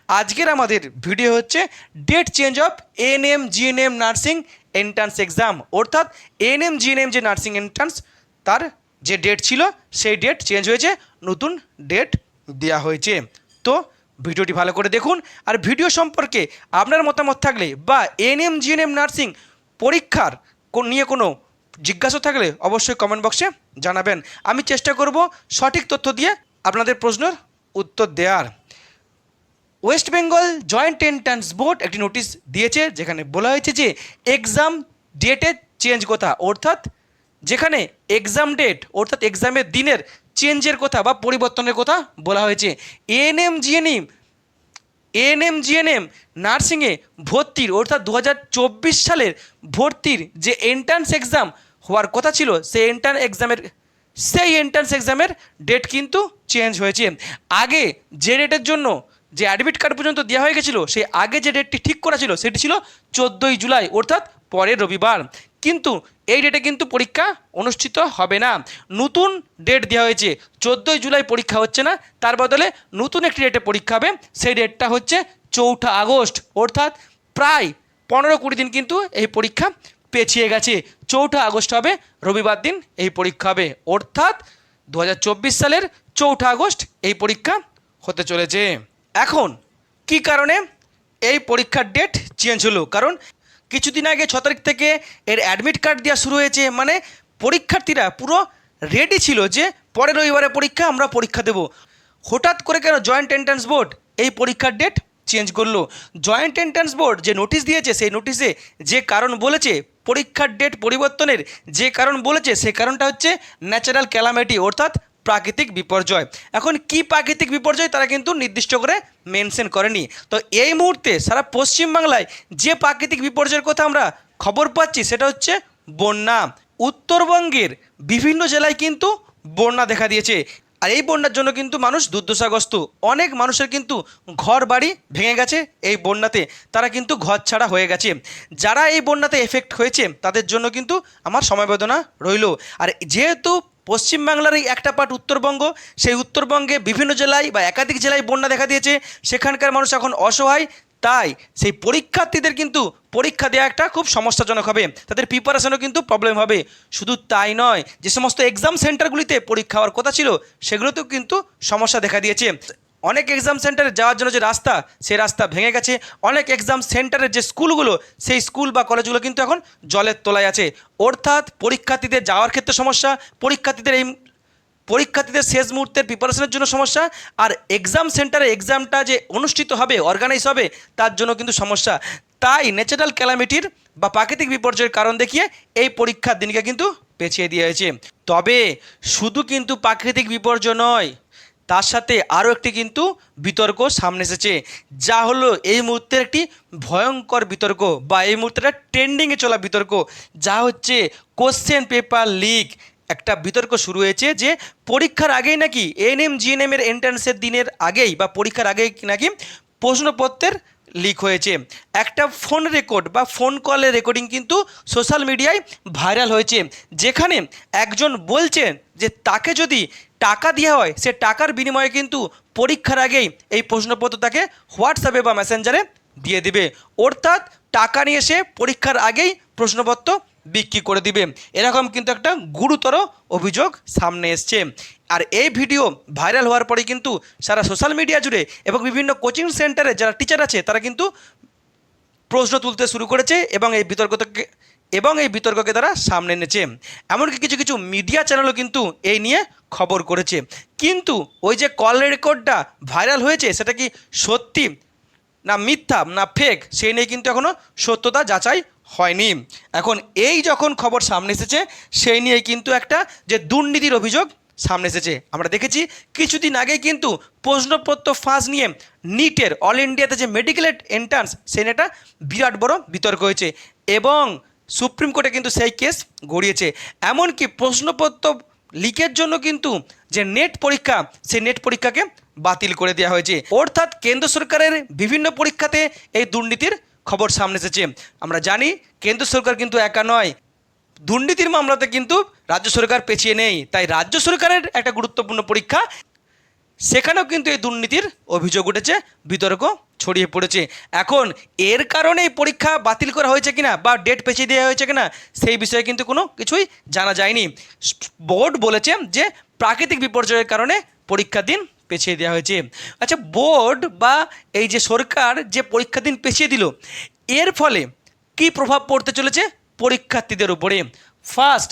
আজকের আমাদের ভিডিও হচ্ছে date change of ANM GNM nursing entrance exam, অর্থাৎ এএনএম জিএনএম যে নার্সিং এন্ট্রান্স তার যে ডেট ছিল সেই ডেট চেঞ্জ হয়েছে, নতুন ডেট দেওয়া হয়েছে। তো ভিডিওটি ভালো করে দেখুন। আর ভিডিও সম্পর্কে আপনার মতামত থাকলে বা এএনএম জিএনএম নার্সিং পরীক্ষার নিয়ে কোনো জিজ্ঞাসা থাকলে অবশ্যই কমেন্ট বক্সে জানাবেন। আমি চেষ্টা করব সঠিক তথ্য দিয়ে আপনাদের প্রশ্নের উত্তর দেওয়ার। West Bengal joint entrance board একটি নোটিশ দিয়েছে, যেখানে বলা হয়েছে যে এক্সাম ডেটের চেঞ্জ কথা, অর্থাৎ যেখানে এক্সাম ডেট অর্থাৎ এক্সামের দিনের চেঞ্জের কথা বা পরিবর্তনের কথা বলা হয়েছে। এএনএম জিএনএম নার্সিংয়ে ভর্তির অর্থাৎ 2024 সালের ভর্তির যে এন্ট্রান্স এক্সাম হওয়ার কথা ছিল সেই এন্ট্রান্স এক্সামের ডেট কিন্তু চেঞ্জ হয়েছে। আগে যে ডেটের জন্য যে অ্যাডমিট কার্ড পর্যন্ত দেওয়া হয়ে গেছিলো, সেই আগে যে ডেটটি ঠিক করা ছিল সেটি ছিল 14ই জুলাই, অর্থাৎ পরের রবিবার। কিন্তু এই ডেটে কিন্তু পরীক্ষা অনুষ্ঠিত হবে না, নতুন ডেট দেওয়া হয়েছে। 14ই জুলাই পরীক্ষা হচ্ছে না, তার বদলে নতুন একটি ডেটে পরীক্ষা হবে। সেই ডেটটা হচ্ছে 4 আগস্ট, অর্থাৎ প্রায় 15-20 দিন কিন্তু এই পরীক্ষা পেছিয়ে গেছে। 4 আগস্ট হবে, রবিবার দিন এই পরীক্ষা হবে, অর্থাৎ 2024 সালের 4 আগস্ট এই পরীক্ষা হতে চলেছে। এখন কি কারণে এই পরীক্ষার ডেট চেঞ্জ হলো? কারণ কিছুদিন আগে 6 তারিখ থেকে এর অ্যাডমিট কার্ড দেওয়া শুরু হয়েছে, মানে পরীক্ষার্থীরা পুরো রেডি ছিল যে পরের রবিবারে পরীক্ষা, আমরা পরীক্ষা দেব। হঠাৎ করে কেন জয়েন্ট এন্ট্রান্স বোর্ড এই পরীক্ষার ডেট চেঞ্জ করলো? জয়েন্ট এন্ট্রান্স বোর্ড যে নোটিশ দিয়েছে সেই নোটিশে যে কারণ বলেছে পরীক্ষার ডেট পরিবর্তনের, যে কারণ বলেছে সেই কারণটা হচ্ছে ন্যাচারাল ক্যালামিটি, অর্থাৎ প্রাকৃতিক বিপর্যয়। এখন কি প্রাকৃতিক বিপর্যয় তারা কিন্তু নির্দিষ্ট করে মেনশন করেনি। তো এই মুহূর্তে সারা পশ্চিমবাংলায় যে প্রাকৃতিক বিপর্যয়ের কথা আমরা খবর পাচ্ছি সেটা হচ্ছে বন্যা। উত্তরবঙ্গের বিভিন্ন জেলায় কিন্তু বন্যা দেখা দিয়েছে, আর এই বন্যার জন্য কিন্তু মানুষ দুর্দশাগ্রস্ত। অনেক মানুষের কিন্তু ঘর বাড়ি ভেঙে গেছে এই বন্যাতে, তারা কিন্তু ঘর ছাড়া হয়ে গেছে। যারা এই বন্যাতে এফেক্ট হয়েছে তাদের জন্য কিন্তু আমার সমবেদনা রইল। আর যেহেতু পশ্চিমবাংলার এই একটা পার্ট উত্তরবঙ্গ, সেই উত্তরবঙ্গে বিভিন্ন জেলায় বা একাধিক জেলায় বন্যা দেখা দিয়েছে, সেখানকার মানুষ এখন অসহায়। তাই সেই পরীক্ষার্থীদের কিন্তু পরীক্ষা দেওয়া একটা খুব সমস্যাজনক হবে, তাদের প্রিপারেশনও কিন্তু প্রবলেম হবে। শুধু তাই নয়, যে সমস্ত এক্সাম সেন্টারগুলিতে পরীক্ষা হওয়ার কথা ছিল সেগুলোতেও কিন্তু সমস্যা দেখা দিয়েছে। অনেক এক্সাম সেন্টারে যাওয়ার জন্য যে রাস্তা, সেই রাস্তা ভেঙে গেছে। অনেক এক্সাম সেন্টারের যে স্কুলগুলো, সেই স্কুল বা কলেজগুলো কিন্তু এখন জলের তলায় আছে। অর্থাৎ পরীক্ষার্থীদের যাওয়ার ক্ষেত্রে সমস্যা, পরীক্ষার্থীদের শেষ মুহূর্তের প্রিপারেশনের জন্য সমস্যা, আর এক্সাম সেন্টারে এক্সামটা যে অনুষ্ঠিত হবে, অর্গানাইজ হবে, তার জন্য কিন্তু সমস্যা। তাই ন্যাচারাল ক্যালামিটির বা প্রাকৃতিক বিপর্যয়ের কারণ দেখিয়ে এই পরীক্ষার দিনকে কিন্তু পেছিয়ে দেওয়া হয়েছে। তবে শুধু কিন্তু প্রাকৃতিক বিপর্যয় নয়, তার সাথে আরও একটি কিন্তু বিতর্ক সামনে এসেছে, যা হলো এই মুহূর্তের একটি ভয়ঙ্কর বিতর্ক বা এই মুহূর্তে একটা ট্রেন্ডিংয়ে চলা বিতর্ক, যা হচ্ছে কোশ্চেন পেপার লিক। একটা বিতর্ক শুরু হয়েছে যে পরীক্ষার আগেই নাকি এএনএম জিএনএমের এন্ট্রান্সের দিনের আগেই বা পরীক্ষার আগেই নাকি প্রশ্নপত্রের লিক হয়েছে। একটা ফোন রেকর্ড বা ফোন কলের রেকর্ডিং কিন্তু সোশ্যাল মিডিয়ায় ভাইরাল হয়েছে, যেখানে একজন বলছেন যে তাকে যদি টাকা দেওয়া হয়, সে টাকার বিনিময়ে কিন্তু পরীক্ষার আগেই এই প্রশ্নপত্র তাকে হোয়াটসঅ্যাপে বা মেসেঞ্জারে দিয়ে দিবে, অর্থাৎ টাকা নিয়ে এসে পরীক্ষার আগেই প্রশ্নপত্র বিক্রি করে দিবে। এরকম কিন্তু একটা গুরুতর অভিযোগ সামনে এসছে। আর এই ভিডিও ভাইরাল হওয়ার পরে কিন্তু সারা সোশ্যাল মিডিয়া জুড়ে এবং বিভিন্ন কোচিং সেন্টারে যারা টিচার আছে তারা কিন্তু প্রশ্ন তুলতে শুরু করেছে এবং এই বিতর্ককে তারা সামনে এনেছে। এমনকি কিছু কিছু মিডিয়া চ্যানেলও কিন্তু এই নিয়ে খবর করেছে। কিন্তু ওই যে কল রেকর্ডটা ভাইরাল হয়েছে সেটা কি সত্যি না মিথ্যা না ফেক, সেই নিয়ে কিন্তু এখনও সত্যতা যাচাই হয়নি। এখন এই যখন খবর সামনে এসেছে, সেই নিয়ে কিন্তু একটা যে দুর্নীতির অভিযোগ সামনে এসেছে। আমরা দেখেছি কিছুদিন আগে কিন্তু প্রশ্নপত্র ফাঁস নিয়ে নিটের অল ইন্ডিয়াতে যে মেডিকেল এন্ট্রান্স, সেই নিয়ে একটা বিরাট বড় বিতর্ক হয়েছে এবং সুপ্রিম কোর্টে কিন্তু সেই কেস গড়িয়েছে। এমনকি প্রশ্নপত্র লিকের জন্য কিন্তু যে নেট পরীক্ষা, সেই নেট পরীক্ষাকে বাতিল করে দেওয়া হয়েছে। অর্থাৎ কেন্দ্র সরকারের বিভিন্ন পরীক্ষাতে এই দুর্নীতির খবর সামনে এসেছে। আমরা জানি কেন্দ্র সরকার কিন্তু একা নয়, দুর্নীতির মামলাতে কিন্তু রাজ্য সরকার পেছিয়ে নেই। তাই রাজ্য সরকারের একটা গুরুত্বপূর্ণ পরীক্ষা, সেখানেও কিন্তু এই দুর্নীতির অভিযোগ উঠেছে, বিতর্ক ছড়িয়ে পড়েছে। এখন এর কারণেই পরীক্ষা বাতিল করা হয়েছে কিনা বা ডেট পেছিয়ে দেওয়া হয়েছে কিনা সেই বিষয়ে কিন্তু কোনো কিছুই জানা যায়নি। বোর্ড বলেছে যে প্রাকৃতিক বিপর্যয়ের কারণে পরীক্ষার দিন পেছিয়ে দেওয়া হয়েছে। আচ্ছা, বোর্ড বা এই যে সরকার যে পরীক্ষার দিন পেছিয়ে দিল, এর ফলে কী প্রভাব পড়তে চলেছে পরীক্ষার্থীদের উপরে? First,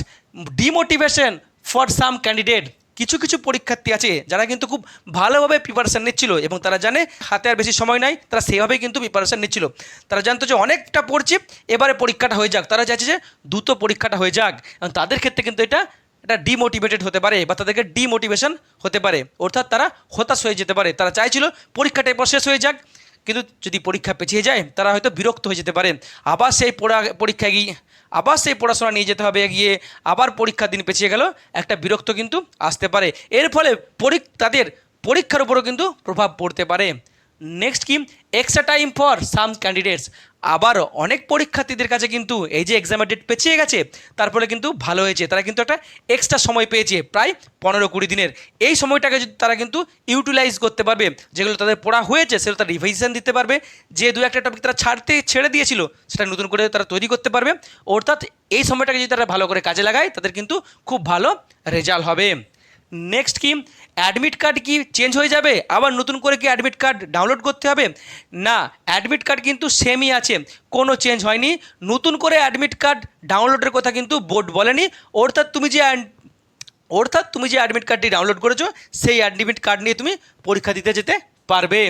demotivation for some candidate. কিছু কিছু পরীক্ষার্থী আছে যারা কিন্তু খুব ভালোভাবে প্রিপারেশান নিচ্ছিল এবং তারা জানে হাতে আর বেশি সময় নাই, তারা সেইভাবেই কিন্তু প্রিপারেশান নিচ্ছিল। তারা জানতো যে অনেকটা পড়ছি, এবারে পরীক্ষাটা হয়ে যাক, তারা চাইছে যে দ্রুত পরীক্ষাটা হয়ে যাক। এবং তাদের ক্ষেত্রে কিন্তু এটা ডিমোটিভেটেড হতে পারে বা তাদেরকে ডিমোটিভেশন হতে পারে, অর্থাৎ তারা হতাশ হয়ে যেতে পারে। তারা চাইছিল পরীক্ষাটা এরপর শেষ হয়ে যাক, কিন্তু যদি পরীক্ষা পেছিয়ে যায় তারা হয়তো বিরক্ত হয়ে যেতে পারে। আবার সেই পরীক্ষায় গিয়ে আবার সেই পড়াশোনা নিয়ে যেতে হবে, এগিয়ে আবার পরীক্ষার দিন পেছিয়ে গেল, একটা বিরক্ত কিন্তু আসতে পারে। এর ফলে তাদের পরীক্ষার উপরও কিন্তু প্রভাব পড়তে পারে। নেক্সট কি, extra time for some candidates. আবার অনেক পরীক্ষার্থীদের কাছে কিন্তু এই যে এক্সামের ডেট পেছিয়ে গেছে তার ফলে কিন্তু ভালো হয়েছে, তারা কিন্তু একটা এক্সট্রা সময় পেয়েছে প্রায় 15-20 দিনের। এই সময়টাকে যদি তারা কিন্তু ইউটিলাইজ করতে পারবে, যেগুলো তাদের পড়া হয়েছে সেগুলো তারা রিভিশন দিতে পারবে, যে দু একটা টপিক তারা ছেড়ে দিয়েছিল সেটা নতুন করে তারা তৈরি করতে পারবে। অর্থাৎ এই সময়টাকে যদি তারা ভালো করে কাজে লাগায় তাদের কিন্তু খুব ভালো রেজাল্ট হবে। নেক্সট কি, অ্যাডমিট কার্ড কি চেঞ্জ হয়ে যাবে? আবার নতুন করে কি অ্যাডমিট কার্ড ডাউনলোড করতে হবে? না, অ্যাডমিট কার্ড কিন্তু সেমই আছে, কোনো চেঞ্জ হয়নি। নতুন করে অ্যাডমিট কার্ড ডাউনলোডের কথা কিন্তু বোর্ড বলেনি। অর্থাৎ তুমি যে অ্যাডমিট কার্ডটি ডাউনলোড করেছো সেই অ্যাডমিট কার্ড নিয়ে তুমি পরীক্ষা দিতে যেতে পারবে।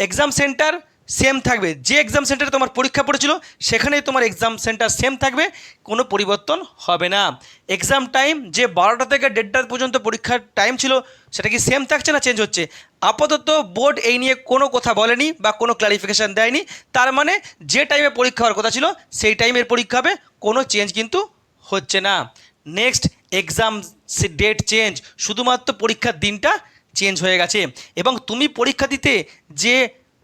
এক্সাম সেন্টার সেম থাকবে, যে এক্সাম সেন্টারে তোমার পরীক্ষা পড়েছিল সেখানেই তোমার এক্সাম সেন্টার সেম থাকবে, কোনো পরিবর্তন হবে না। এক্সাম টাইম যে 12টা থেকে 1:30 পর্যন্ত পরীক্ষার টাইম ছিল সেটা কি সেম থাকছে না চেঞ্জ হচ্ছে? আপাতত বোর্ড এই নিয়ে কোনো কথা বলেনি বা কোনো ক্লারিফিকেশান দেয়নি। তার মানে যে টাইমে পরীক্ষা হওয়ার কথা ছিল সেই টাইমের পরীক্ষা হবে, কোনো চেঞ্জ কিন্তু হচ্ছে না। নেক্সট, এক্সাম ডেট চেঞ্জ, শুধুমাত্র পরীক্ষার দিনটা চেঞ্জ হয়ে গেছে। এবং তুমি পরীক্ষা দিতে যে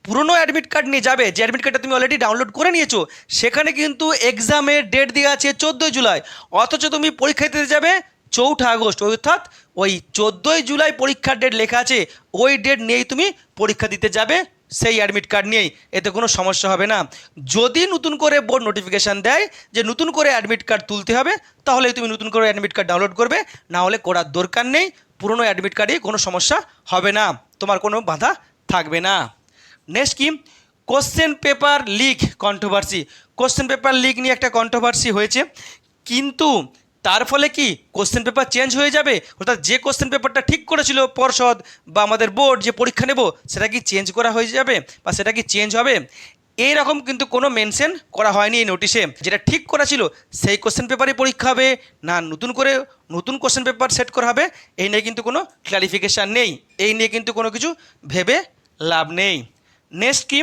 পুরনো অ্যাডমিট কার্ড নিয়ে যাবে, যে অ্যাডমিট কার্ডটা তুমি অলরেডি ডাউনলোড করে নিয়েছো, সেখানে কিন্তু এক্সামের ডেট দেওয়া আছে 14 জুলাই, অথচ তুমি পরীক্ষা দিতে যাবে 4 আগস্ট। অর্থাৎ ওই 14 জুলাই পরীক্ষার ডেট লেখা আছে, ওই ডেট নিয়েই তুমি পরীক্ষা দিতে যাবে সেই অ্যাডমিট কার্ড নিয়েই, এতে কোনো সমস্যা হবে না। যদি নতুন করে বোর্ড নোটিফিকেশান দেয় যে নতুন করে অ্যাডমিট কার্ড তুলতে হবে, তাহলে তুমি নতুন করে অ্যাডমিট কার্ড ডাউনলোড করবে, না হলে করার দরকার নেই। পুরনো অ্যাডমিট কার্ডে কোনো সমস্যা হবে না, তোমার কোনো বাধা থাকবে না। নেক্সট কি, question paper leak controversy. Question paper leak নিয়ে একটা কন্ট্রোভার্সি হয়েছে, কিন্তু তার ফলে কি কোশ্চেন পেপার চেঞ্জ হয়ে যাবে? অর্থাৎ যে কোশ্চেন পেপারটা ঠিক করেছিল পর্ষদ বা আমাদের বোর্ড যে পরীক্ষা নেব, সেটা কি চেঞ্জ করা হয়ে যাবে বা সেটা কি চেঞ্জ হবে? এইরকম কিন্তু কোনো মেনশন করা হয়নি এই নোটিশে। যেটা ঠিক করা ছিল সেই কোশ্চেন পেপারই পরীক্ষা হবে না নতুন করে নতুন কোশ্চেন পেপার সেট করা হবে, এই নিয়ে কিন্তু কোনো ক্লারিফিকেশান নেই, এই নিয়ে কিন্তু কোনো কিছু ভেবে লাভ নেই। নেক্সট কি,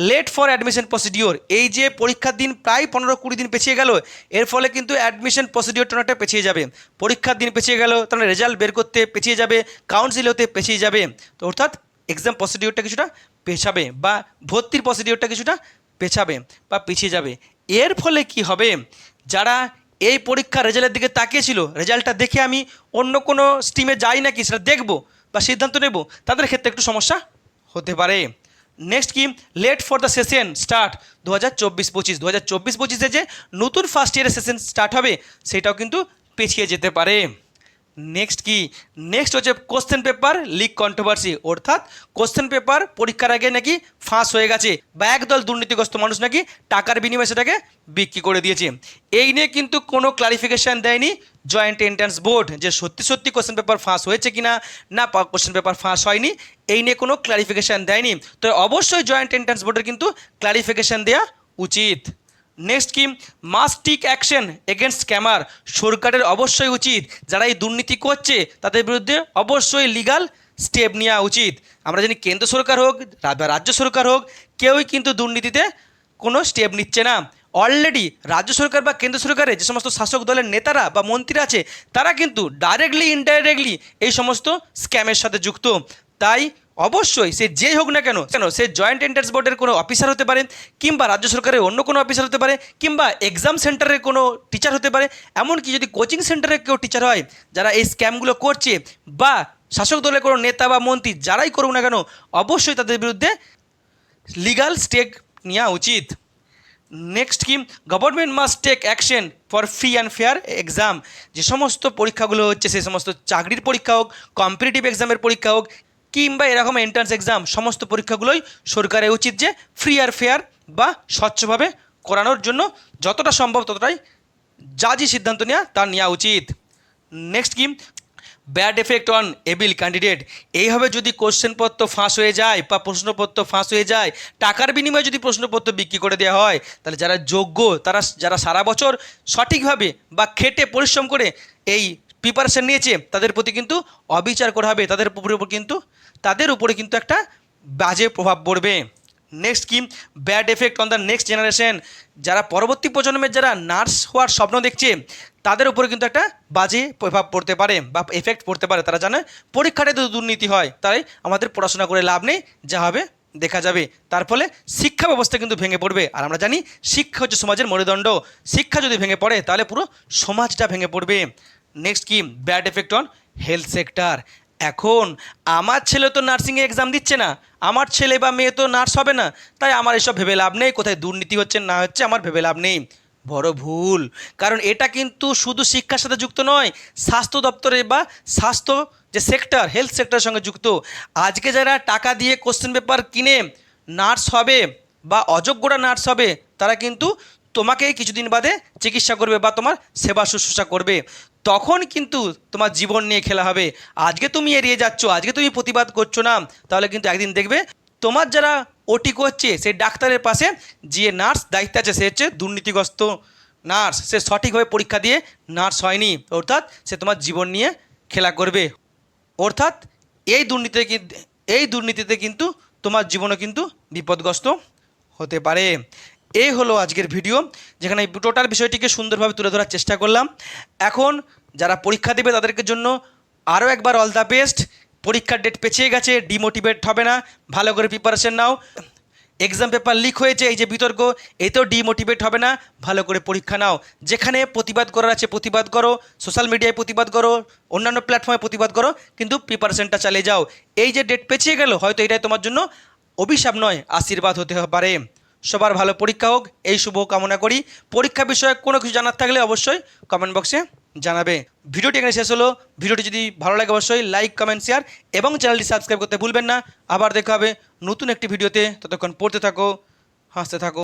লেট ফর অ্যাডমিশন প্রসিডিওর। এই যে পরীক্ষার দিন প্রায় 15-20 দিন পেছিয়ে গেল, এর ফলে কিন্তু অ্যাডমিশন প্রসিডিওরটা অনেকটা পেছিয়ে যাবে। পরীক্ষার দিন পেছিয়ে গেল, তাহলে রেজাল্ট বের করতে পেছিয়ে যাবে, কাউন্সিল হতে পেছিয়ে যাবে। তো অর্থাৎ এক্সাম প্রসিডিওরটা কিছুটা পেছাবে বা ভর্তির প্রসিডিওরটা কিছুটা পেছাবে বা পিছিয়ে যাবে। এর ফলে কি হবে, যারা এই পরীক্ষার রেজাল্টের দিকে তাকিয়েছিল, রেজাল্টটা দেখে আমি অন্য কোনো স্ট্রিমে যাই নাকি সেটা দেখব বা সিদ্ধান্ত নেব, তাদের ক্ষেত্রে একটু সমস্যা হতে পারে। নেক্সট কি, late for the session start 2024-25। 2024-25 যে নতুন ফার্স্ট ইয়ারের সেশন স্টার্ট হবে সেটাও কিন্তু পেছিয়ে যেতে পারে। নেক্সট কি, নেক্সট হচ্ছে কোশ্চেন পেপার লিক কন্ট্রোভার্সি। অর্থাৎ কোশ্চেন পেপার পরীক্ষার আগে নাকি ফাঁস হয়ে গেছে বা একদল দুর্নীতিগ্রস্ত মানুষ নাকি টাকার বিনিময়ে সেটাকে বিক্রি করে দিয়েছে। এই নিয়ে কিন্তু কোনো ক্লারিফিকেশান দেয়নি জয়েন্ট এন্ট্রান্স বোর্ড যে সত্যি সত্যি কোশ্চেন পেপার ফাঁস হয়েছে কিনা, না কোশ্চেন পেপার ফাঁস হয়নি, এই নিয়ে কোনো ক্লারিফিকেশান দেয়নি। তো অবশ্যই জয়েন্ট এন্ট্রান্স বোর্ডের কিন্তু ক্লারিফিকেশান দেওয়া উচিত। নেক্সট কি, must take action against scammer. সরকারের অবশ্যই উচিত যারা এই দুর্নীতি করছে তাদের বিরুদ্ধে অবশ্যই লিগাল স্টেপ নেওয়া উচিত। আমরা জানি কেন্দ্র সরকার হোক বা রাজ্য সরকার হোক, কেউই কিন্তু দুর্নীতিতে কোনো স্টেপ নিচ্ছে না। অলরেডি রাজ্য সরকার বা কেন্দ্র সরকারের যে সমস্ত শাসক দলের নেতারা বা মন্ত্রী আছে তারা কিন্তু ডাইরেক্টলি ইনডাইরেক্টলি এই সমস্ত স্ক্যামের সাথে যুক্ত। তাই অবশ্যই সে যেই হোক না কেন সে জয়েন্ট এন্ট্রান্স বোর্ডের কোনো অফিসার হতে পারে, কিংবা রাজ্য সরকারের অন্য কোনো অফিসার হতে পারে, কিংবা এক্সাম সেন্টারের কোনো টিচার হতে পারে, এমনকি যদি কোচিং সেন্টারের কেউ টিচার হয় যারা এই স্ক্যামগুলো করছে, বা শাসক দলের কোনো নেতা বা মন্ত্রী যারাই করুক না কেন, অবশ্যই তাদের বিরুদ্ধে লিগাল স্টেপ নেওয়া উচিত। নেক্সট কি, government must take action for free and fair exam. যে সমস্ত পরীক্ষাগুলো হচ্ছে, সেই সমস্ত চাকরির পরীক্ষা হোক, কম্পিটিটিভ এক্সামের পরীক্ষা হোক, কিংবা এরকম এন্ট্রান্স এক্সাম, সমস্ত পরীক্ষাগুলোই সরকারের উচিত যে ফ্রি আর ফেয়ার বা স্বচ্ছভাবে করানোর জন্য যতটা সম্ভব ততটাই যা যে সিদ্ধান্ত নেওয়া তা নেওয়া উচিত। নেক্সট কি, bad effect on able candidate. এইভাবে যদি কোশ্চেনপত্র ফাঁস হয়ে যায় বা প্রশ্নপত্র ফাঁস হয়ে যায়, টাকার বিনিময়ে যদি প্রশ্নপত্র বিক্রি করে দেওয়া হয়, তাহলে যারা যোগ্য, যারা সারা বছর সঠিকভাবে বা খেটে পরিশ্রম করে এই প্রিপারেশন নিয়েছে, তাদের প্রতি কিন্তু অবিচার করা হবে, তাদের উপরে কিন্তু একটা বাজে প্রভাব পড়বে। নেক্সট কি, bad effect on the next generation. যারা পরবর্তী প্রজন্মের যারা নার্স হওয়ার স্বপ্ন দেখছে, তাদের উপরে কিন্তু একটা বাজে প্রভাব পড়তে পারে বা এফেক্ট পড়তে পারে। তারা জানে পরীক্ষাটা যদি দুর্নীতি হয়, তাই আমাদের পড়াশোনা করে লাভ নেই, যা হবে দেখা যাবে। তার ফলে শিক্ষা ব্যবস্থা কিন্তু ভেঙে পড়বে। আর আমরা জানি শিক্ষা হচ্ছে সমাজের মেরুদণ্ড। শিক্ষা যদি ভেঙে পড়ে, তাহলে পুরো সমাজটা ভেঙে পড়বে। নেক্সট কি, bad effect on health sector. এখন আমার ছেলে তো নার্সিংয়ে এক্সাম দিচ্ছে না, আমার ছেলে বা মেয়ে তো নার্স হবে না, তাই আমার এসব ভেবে লাভ নেই, কোথায় দুর্নীতি হচ্ছে না হচ্ছে আমার ভেবে লাভ নেই। বড় ভুল। কারণ এটা কিন্তু শুধু শিক্ষার সাথে যুক্ত নয়, স্বাস্থ্য দপ্তরে বা স্বাস্থ্য যে সেক্টর, হেলথ সেক্টরের সঙ্গে যুক্ত। আজকে যারা টাকা দিয়ে কোশ্চেন পেপার কিনে নার্স হবে বা অযোগ্যরা নার্স হবে, তারা কিন্তু তোমাকে কিছুদিন বাদে চিকিৎসা করবে বা তোমার সেবা শুশ্রূষা করবে। তখন কিন্তু তোমার জীবন নিয়ে খেলা হবে। আজকে তুমি এড়িয়ে যাচ্ছ, আজকে তুমি প্রতিবাদ করছো না, তাহলে কিন্তু একদিন দেখবে তোমার যারা ওটি করছে সেই ডাক্তারের পাশে যে নার্স দায়িত্বে আছে, সে হচ্ছে দুর্নীতিগ্রস্ত নার্স, সে সঠিকভাবে পরীক্ষা দিয়ে নার্স হয়নি, অর্থাৎ সে তোমার জীবন নিয়ে খেলা করবে। অর্থাৎ এই দুর্নীতিতে কিন্তু তোমার জীবনও কিন্তু বিপদগ্রস্ত হতে পারে। এই হলো আজকের ভিডিও, যেখানে এই টোটাল বিষয়টিকে সুন্দরভাবে তুলে ধরার চেষ্টা করলাম। এখন যারা পরীক্ষা দেবে তাদেরকে জন্য আরও একবার অল দ্য বেস্ট। পরীক্ষার ডেট পেছিয়ে গেছে, ডিমোটিভেট হবে না, ভালো করে প্রিপারেশন নাও। এক্সাম পেপার লিক হয়েছে, এই যে বিতর্ক, এতেও ডিমোটিভেট হবে না, ভালো করে পরীক্ষা নাও। যেখানে প্রতিবাদ করার আছে প্রতিবাদ করো, সোশ্যাল মিডিয়ায় প্রতিবাদ করো, অন্যান্য প্ল্যাটফর্মে প্রতিবাদ করো, কিন্তু প্রিপারেশনটা চালিয়ে যাও। এই যে ডেট পেছিয়ে গেল, হয়তো এটাই তোমার জন্য অভিশাপ নয়, আশীর্বাদ হতে পারে। সবার ভালো পরীক্ষা হোক, এই শুভ কামনা করি। পরীক্ষা বিষয়ে কোনো কিছু জানার থাকলে অবশ্যই কমেন্ট বক্সে জানাবে। ভিডিওটি এখানে শেষ হলো। ভিডিওটি যদি ভালো লাগে অবশ্যই লাইক, কমেন্ট, শেয়ার এবং চ্যানেলটি সাবস্ক্রাইব করতে ভুলবেন না। আবার দেখা হবে নতুন একটি ভিডিওতে। ততক্ষণ পড়তে থাকো, হাসতে থাকো।